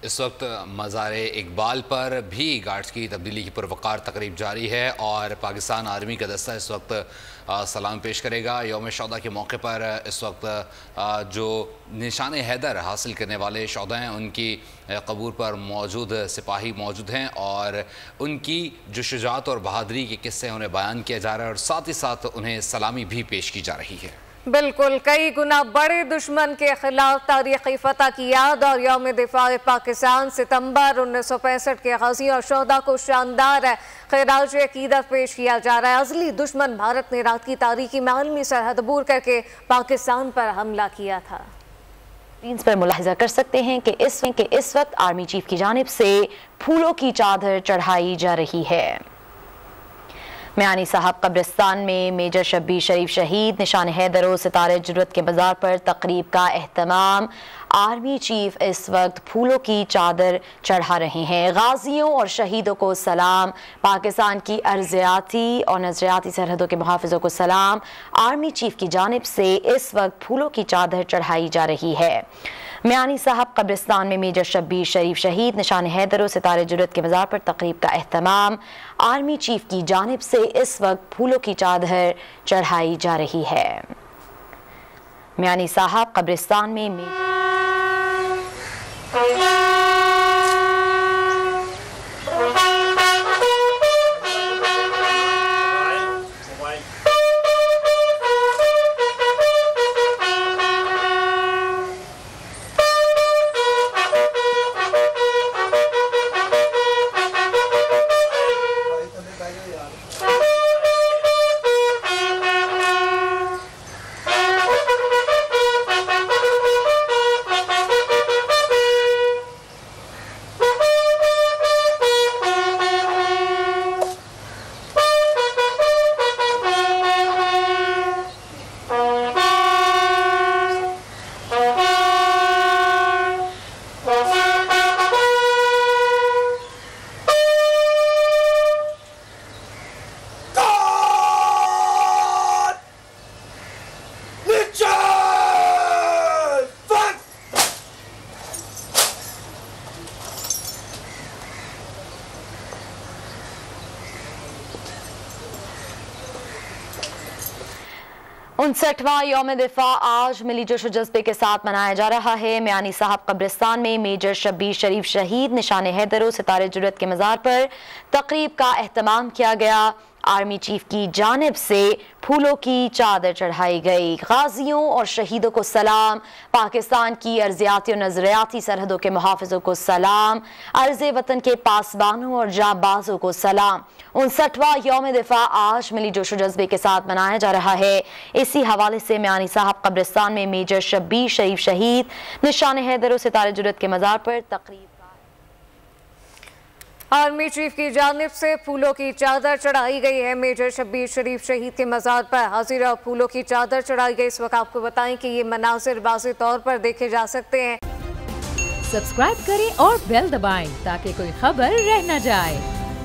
इस वक्त मज़ार इकबाल पर भी गार्ड्स की तब्दीली की पुरवकार तकरीब जारी है और पाकिस्तान आर्मी का दस्ता इस वक्त सलाम पेश करेगा। यौम शौदा के मौके पर इस वक्त जो निशान हैदर हासिल करने वाले शौदा हैं उनकी कबूर पर मौजूद सिपाही मौजूद हैं और उनकी जो शुजाअत और बहादुरी के किस्से उन्हें बयान किया जा रहा है और साथ ही साथ उन्हें सलामी भी पेश की जा रही है। बिल्कुल, कई गुना बड़े दुश्मन के खिलाफ तारीखी फतह की याद और यौम दिफा पाकिस्तान सितंबर 1965 के गाजी और शोहदा को शानदार खिराज अकीदत पेश किया जा रहा है। अज़ली दुश्मन भारत ने रात की तारीकी में आलमी सरहद अबूर करके पाकिस्तान पर हमला किया था। पर मुलाहिजा कर सकते हैं कि इस वक्त आर्मी चीफ की जानिब से फूलों की चादर चढ़ाई जा रही है। मियानी साहब कब्रिस्तान में मेजर शब्बीर शरीफ शहीद निशान हैदर और सितारे जुर्रत के मज़ार पर तकरीब का एहतमाम। आर्मी चीफ इस वक्त फूलों की चादर चढ़ा रहे हैं। गाजियों और शहीदों को सलाम, पाकिस्तान की अर्ज़ियाती और नज़रियाती सरहदों के मुहाफ़िज़ों को सलाम। आर्मी चीफ की जानिब से इस वक्त फूलों की चादर चढ़ाई जा रही है। मियानी साहब कब्रिस्तान में मेजर शब्बीर शरीफ शहीद निशान हैदर और सितारे जुर्रत के मज़ार पर तकरीब का एहतमाम। आर्मी चीफ की जानिब से इस वक्त फूलों की चादर चढ़ाई जा रही है। मियानी साहब कब्रिस्तान में उनसठवां यौम दिफा आज मिली जोश जज्बे के साथ मनाया जा रहा है। मियानी साहब कब्रिस्तान में मेजर शब्बीर शरीफ शहीद निशान हैदर सितारे जुर्रत के मज़ार पर तकरीब का एहतमाम किया गया। आर्मी चीफ की जानिब से फूलों की चादर चढ़ाई गई। गाजियों और शहीदों को सलाम, पाकिस्तान की अर्ज़ियाती और नज़रियाती सरहदों के मुहाफ़िज़ों को सलाम, अर्ज़े वतन के पासबानों और जाबाजों को सलाम। 59वां यौम दिफा आज मिली जोश जज्बे के साथ मनाया जा रहा है। इसी हवाले से मियानी साहब कब्रिस्तान में मेजर शब्बीर शरीफ शहीद निशान हैदर और सितारे जुर्रत के मज़ार पर तकरीब आर्मी चीफ की जानिब से फूलों की चादर चढ़ाई गई है। मेजर शब्बीर शरीफ शहीद के मज़ार पर हाजिर और फूलों की चादर चढ़ाई गई। इस वक्त आपको बताएं कि ये मनाज़िर वाज़े तौर पर देखे जा सकते हैं। सब्सक्राइब करें और बेल दबाएं ताकि कोई खबर रह न जाए।